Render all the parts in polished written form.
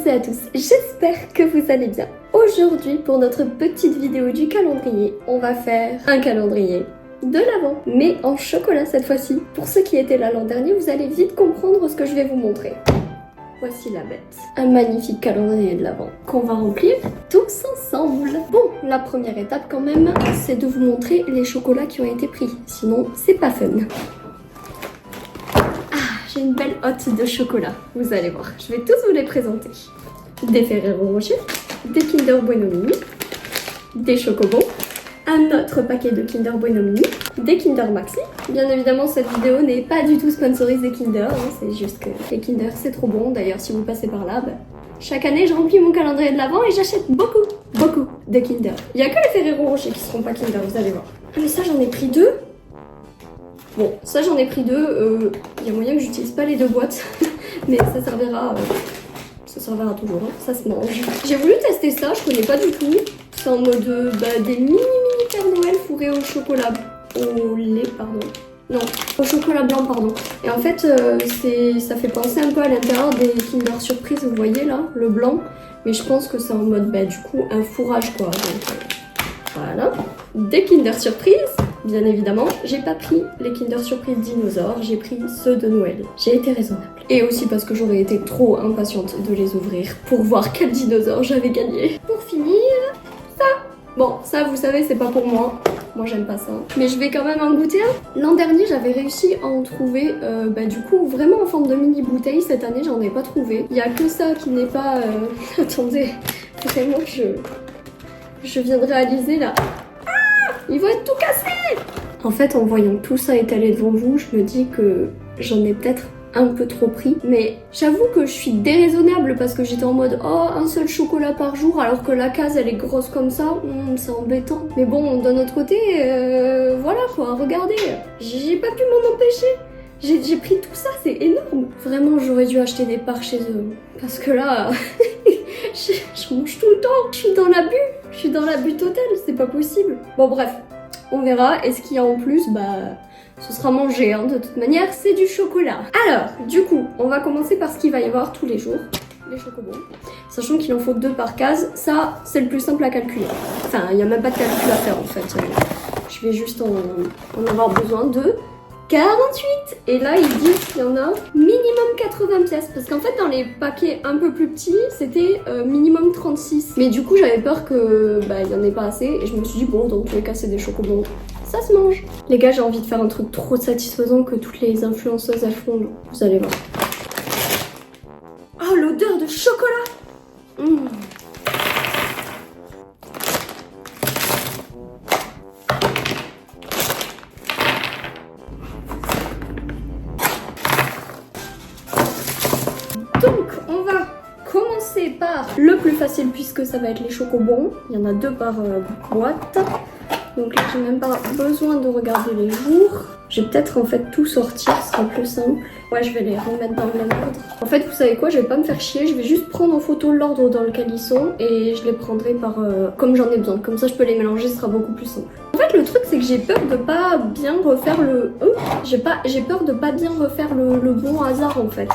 et à tous, j'espère que vous allez bien. Aujourd'hui, pour notre petite vidéo du calendrier, on va faire un calendrier de l'Avent, mais en chocolat cette fois-ci. Pour ceux qui étaient là l'an dernier, vous allez vite comprendre ce que je vais vous montrer. Voici la bête. Un magnifique calendrier de l'Avent qu'on va remplir tous ensemble. Bon, la première étape quand même, c'est de vous montrer les chocolats qui ont été pris. Sinon, c'est pas fun. J'ai une belle hotte de chocolat, vous allez voir. Je vais tous vous les présenter. Des Ferrero Rocher, des Kinder Bueno Mini, des Chocobons, un autre paquet de Kinder Bueno Mini, des Kinder Maxi. Bien évidemment, cette vidéo n'est pas du tout sponsorisée Kinder, hein, c'est juste que les Kinder c'est trop bon. D'ailleurs, si vous passez par là, chaque année je remplis mon calendrier de l'Avent et j'achète beaucoup de Kinder. Il n'y a que les Ferrero Rocher qui seront pas Kinder, vous allez voir. Ah mais ça j'en ai pris deux. Bon, ça j'en ai pris deux, il y a moyen que j'utilise pas les deux boîtes, mais ça servira toujours, hein. Ça se mange. J'ai voulu tester ça, je connais pas du tout. C'est en mode des mini Père Noël fourrés au chocolat, au lait, pardon. Non, au chocolat blanc, pardon. Et en fait, ça fait penser un peu à l'intérieur des Kinder Surprise, vous voyez là, le blanc. Mais je pense que c'est en mode, du coup, un fourrage quoi. Donc, voilà. Des Kinder Surprise. Bien évidemment, j'ai pas pris les Kinder Surprise dinosaures, j'ai pris ceux de Noël. J'ai été raisonnable. Et aussi parce que j'aurais été trop impatiente de les ouvrir pour voir quel dinosaure j'avais gagné. Pour finir, ça. Bon, ça vous savez, c'est pas pour moi. Moi j'aime pas ça. Mais je vais quand même en goûter un. L'an dernier, j'avais réussi à en trouver, du coup, vraiment en forme de mini bouteille. Cette année, j'en ai pas trouvé. Il y a que ça qui n'est pas... Attendez, vraiment, je viens de réaliser là. Ils vont être tout cassés! En fait, en voyant tout ça étalé devant vous, je me dis que j'en ai peut-être un peu trop pris. Mais j'avoue que je suis déraisonnable parce que j'étais en mode oh, un seul chocolat par jour alors que la case elle est grosse comme ça, c'est embêtant. Mais bon, d'un autre côté, voilà quoi, regardez, j'ai pas pu m'en empêcher. J'ai pris tout ça, c'est énorme. Vraiment, j'aurais dû acheter des parts chez eux. Parce que là, je mange tout le temps. Je suis dans l'abus. Je suis dans l'abus total, c'est pas possible. Bon bref, on verra. Et ce qu'il y a en plus, ce sera mangé. Hein. De toute manière, c'est du chocolat. Alors, du coup, on va commencer par ce qu'il va y avoir tous les jours. Les chocobons. Sachant qu'il en faut 2 par case. Ça, c'est le plus simple à calculer. Enfin, il n'y a même pas de calcul à faire en fait. Je vais juste en avoir besoin de 48. Et là il dit qu'il y en a minimum 80 pièces parce qu'en fait dans les paquets un peu plus petits c'était minimum 36, mais du coup j'avais peur que il y en ait pas assez et je me suis dit bon, dans tous les cas c'est des chocobons, ça se mange. Les gars, j'ai envie de faire un truc trop satisfaisant que toutes les influenceuses elles font, vous allez voir. Oh, l'odeur de chocolat. Donc, on va commencer par le plus facile puisque ça va être les chocobons. Il y en a 2 par boîte. Donc là, j'ai même pas besoin de regarder les jours. Je vais peut-être en fait tout sortir, ce sera plus simple. Ouais, je vais les remettre dans le même ordre. En fait, vous savez quoi, je vais pas me faire chier. Je vais juste prendre en photo l'ordre dans lequel ils sont et je les prendrai par comme j'en ai besoin. Comme ça, je peux les mélanger, ce sera beaucoup plus simple. En fait, le truc, c'est que j'ai peur de pas bien refaire le... j'ai peur de pas bien refaire le bon hasard en fait.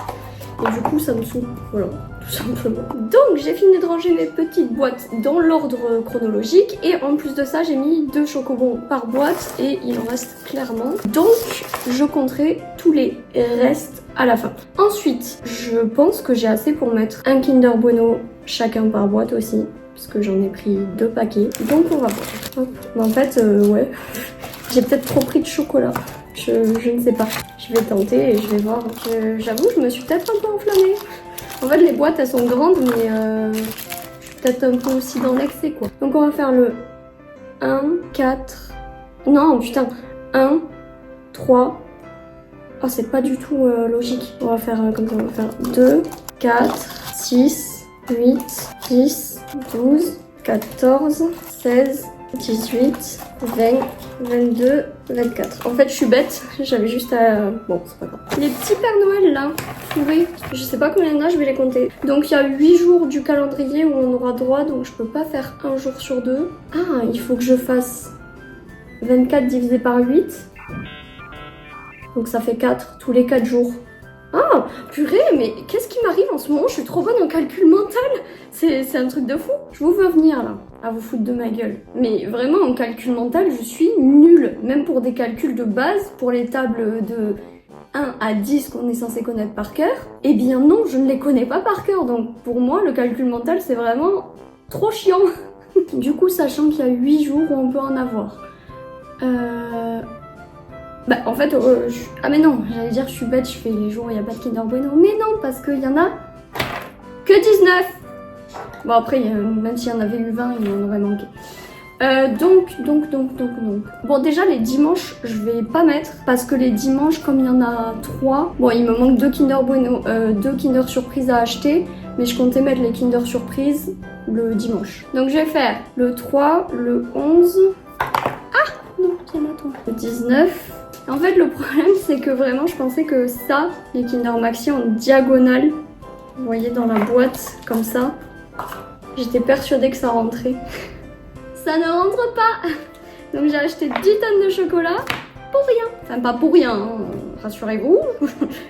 Et du coup, ça me saoule. Voilà, tout simplement. Donc, j'ai fini de ranger mes petites boîtes dans l'ordre chronologique. Et en plus de ça, j'ai mis 2 chocobons par boîte. Et il en reste clairement. Donc, je compterai tous les restes à la fin. Ensuite, je pense que j'ai assez pour mettre un Kinder Bueno chacun par boîte aussi. Parce que j'en ai pris 2 paquets. Donc, on va voir. Mais en fait, ouais. J'ai peut-être trop pris de chocolat. Je ne sais pas. Je vais tenter et je vais voir. J'avoue, je me suis peut-être un peu enflammée. En fait, les boîtes, elles sont grandes, mais je suis peut-être un peu aussi dans l'excès, quoi. Donc, on va faire le 1, 4... Non, putain. 1, 3... Oh, c'est pas du tout logique. On va faire comme ça. On va faire 2, 4, 6, 8, 10, 12, 14, 16... 18, 20, 22, 24. En fait, je suis bête. J'avais juste à... Bon, c'est pas grave. Les petits Pères Noël, là, fourrés. Je sais pas combien il y en a, je vais les compter. Donc, il y a 8 jours du calendrier où on aura droit. Donc, je peux pas faire un jour sur 2. Ah, il faut que je fasse 24 divisé par 8. Donc, ça fait 4 tous les 4 jours. Ah, purée, mais qu'est-ce qui m'arrive en ce moment? Je suis trop bonne en calcul mental. C'est un truc de fou. Je vous vois venir là, à vous foutre de ma gueule. Mais vraiment, en calcul mental, je suis nulle. Même pour des calculs de base, pour les tables de 1 à 10 qu'on est censé connaître par cœur. Eh bien non, je ne les connais pas par cœur. Donc pour moi, le calcul mental, c'est vraiment trop chiant. Du coup, sachant qu'il y a 8 jours où on peut en avoir. Bah en fait, ah mais non, j'allais dire je suis bête, je fais les jours où il n'y a pas de Kinder Bueno. Mais non, parce qu'il y en a que 19. Bon après, même s'il y en avait eu 20, il en aurait manqué. Donc. Bon déjà les dimanches, je vais pas mettre, parce que les dimanches, comme il y en a 3, bon il me manque 2 Kinder Bueno, 2 Kinder Surprise à acheter, mais je comptais mettre les Kinder Surprise le dimanche. Donc je vais faire le 3, le 11... Ah non, tiens là toi. Le 19... En fait, le problème, c'est que vraiment, je pensais que ça, les Kinder Maxi en diagonale, vous voyez dans la boîte, comme ça, j'étais persuadée que ça rentrait. Ça ne rentre pas. Donc j'ai acheté 10 tonnes de chocolat pour rien. Enfin, pas pour rien, hein. Rassurez-vous.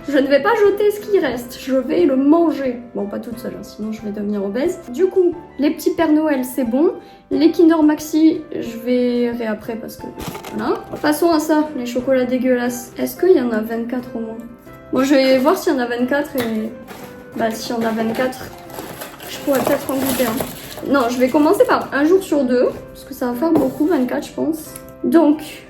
Je ne vais pas jeter ce qui reste, je vais le manger. Bon, pas toute seule, hein, sinon je vais devenir obèse. Du coup, les petits Pères Noël, c'est bon. Les Kinder Maxi, je verrai après parce que voilà. Passons à ça, les chocolats dégueulasses. Est-ce qu'il y en a 24 au moins? Bon, je vais voir s'il y en a 24 et... Bah, s'il y en a 24, je pourrais peut-être en goûter un. Non, je vais commencer par un jour sur 2, parce que ça va faire beaucoup, 24 je pense. Donc,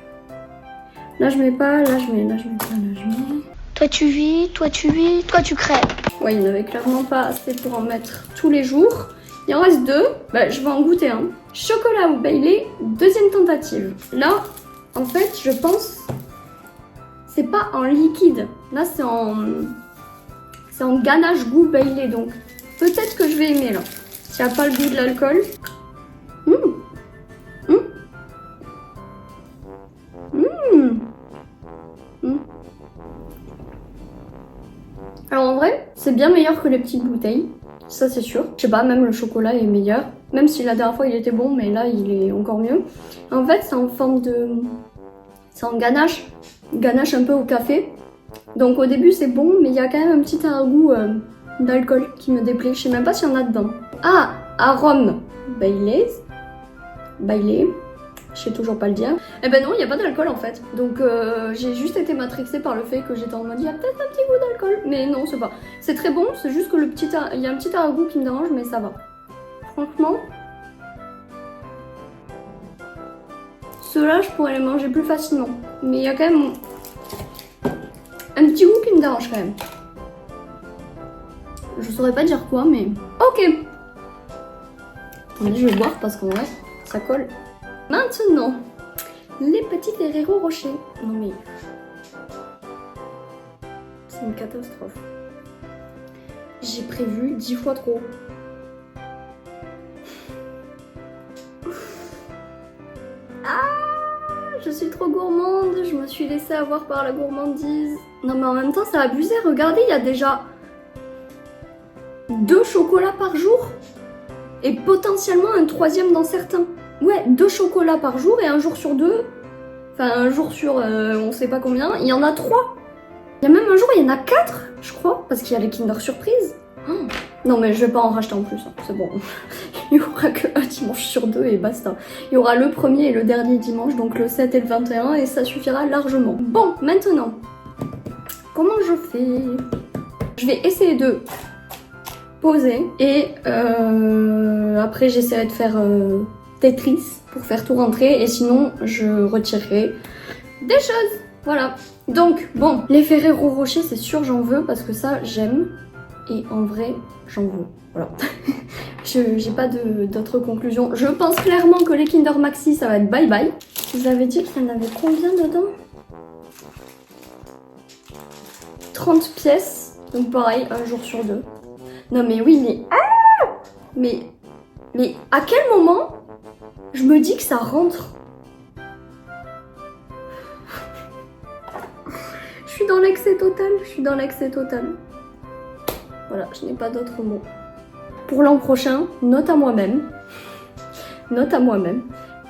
là je mets pas, là je mets, là je mets pas, là je mets... Toi tu vis, toi tu vis, toi tu crèves. Ouais, il n'y en avait clairement pas assez pour en mettre tous les jours. Il en reste 2, bah, je vais en goûter un. Chocolat ou Bailey, deuxième tentative. Là, en fait, je pense, c'est pas en liquide. Là, c'est en ganache goût Bailey, donc peut-être que je vais aimer là. S'il n'y a pas le goût de l'alcool. Alors en vrai, c'est bien meilleur que les petites bouteilles. Ça c'est sûr. Je sais pas, même le chocolat est meilleur. Même si la dernière fois il était bon, mais là il est encore mieux. En fait, c'est en forme de... C'est en ganache. Ganache un peu au café. Donc au début c'est bon, mais il y a quand même un petit goût d'alcool qui me déplaît. Je sais même pas s'il y en a dedans. Ah, arôme Bailey. Je sais toujours pas le dire. Eh ben non, il n'y a pas d'alcool en fait. Donc j'ai juste été matrixée par le fait que j'étais en mode il y a peut-être un petit goût d'alcool. Mais non, c'est pas. C'est très bon, c'est juste que il y a un petit goût qui me dérange, mais ça va. Franchement, ceux-là, je pourrais les manger plus facilement. Mais il y a quand même un petit goût qui me dérange quand même. Je saurais pas dire quoi, mais... Ok. Attendez, je vais boire parce qu'en vrai, ça colle. Maintenant, les petits Ferrero Rocher. Non mais... C'est une catastrophe. J'ai prévu 10 fois trop. Ah, je suis trop gourmande. Je me suis laissée avoir par la gourmandise. Non mais en même temps, ça a abusé. Regardez, il y a déjà 2 chocolats par jour. Et potentiellement un 3e dans certains. Ouais, 2 chocolats par jour et un jour sur 2. Enfin, un jour sur on sait pas combien. Il y en a 3. Il y a même un jour, il y en a 4, je crois. Parce qu'il y a les Kinder Surprise. Oh. Non, mais je vais pas en racheter en plus. Hein. C'est bon. Il y aura que un dimanche sur 2 et basta. Il y aura le premier et le dernier dimanche. Donc le 7 et le 21. Et ça suffira largement. Bon, maintenant. Comment je fais? Je vais essayer de poser. Et après, j'essaierai de faire... Tetris pour faire tout rentrer et sinon je retirerai des choses. Voilà. Donc bon, les Ferrero Rocher c'est sûr j'en veux parce que ça j'aime et en vrai j'en veux. Voilà. J'ai pas d'autres conclusions. Je pense clairement que les Kinder Maxi ça va être bye bye. Vous avez dit qu'il y en avait combien dedans? 30 pièces. Donc pareil, un jour sur 2. Non mais oui mais... Ah mais à quel moment je me dis que ça rentre? Je suis dans l'excès total, Voilà, je n'ai pas d'autres mots. Pour l'an prochain, note à moi-même,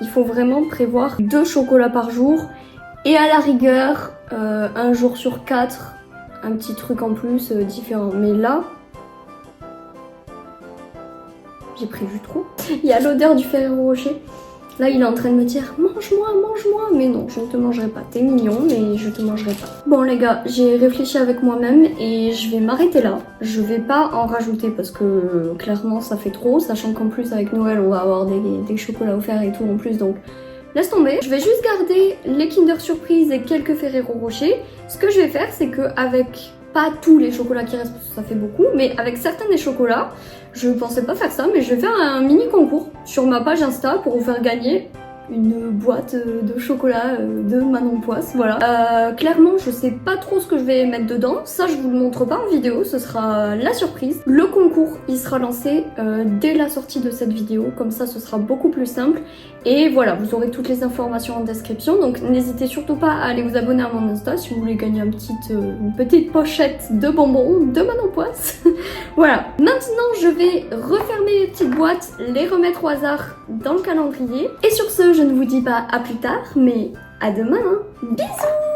il faut vraiment prévoir 2 chocolats par jour et à la rigueur, un jour sur 4, un petit truc en plus différent. Mais là, j'ai pris du trop. Il y a l'odeur du Ferrero Rocher. Là, il est en train de me dire mange-moi, mange-moi. Mais non, je ne te mangerai pas. T'es mignon, mais je te mangerai pas. Bon, les gars, j'ai réfléchi avec moi-même et je vais m'arrêter là. Je vais pas en rajouter parce que clairement, ça fait trop. Sachant qu'en plus, avec Noël, on va avoir des chocolats offerts et tout en plus. Donc, laisse tomber. Je vais juste garder les Kinder Surprise et quelques Ferrero Rocher. Ce que je vais faire, c'est que avec pas tous les chocolats qui restent parce que ça fait beaucoup, mais avec certains des chocolats, je pensais pas faire ça, mais je vais faire un mini concours sur ma page Insta pour vous faire gagner une boîte de chocolat de Manon Poisse, voilà. Clairement, je sais pas trop ce que je vais mettre dedans, ça je vous le montre pas en vidéo, ce sera la surprise. Le concours, il sera lancé dès la sortie de cette vidéo, comme ça ce sera beaucoup plus simple. Et voilà, vous aurez toutes les informations en description, donc n'hésitez surtout pas à aller vous abonner à mon Insta si vous voulez gagner une petite pochette de bonbons de Manon Poisse. Voilà, maintenant je vais refermer les petites boîtes, les remettre au hasard dans le calendrier. Et sur ce, je ne vous dis pas à plus tard, mais à demain, hein. Bisous!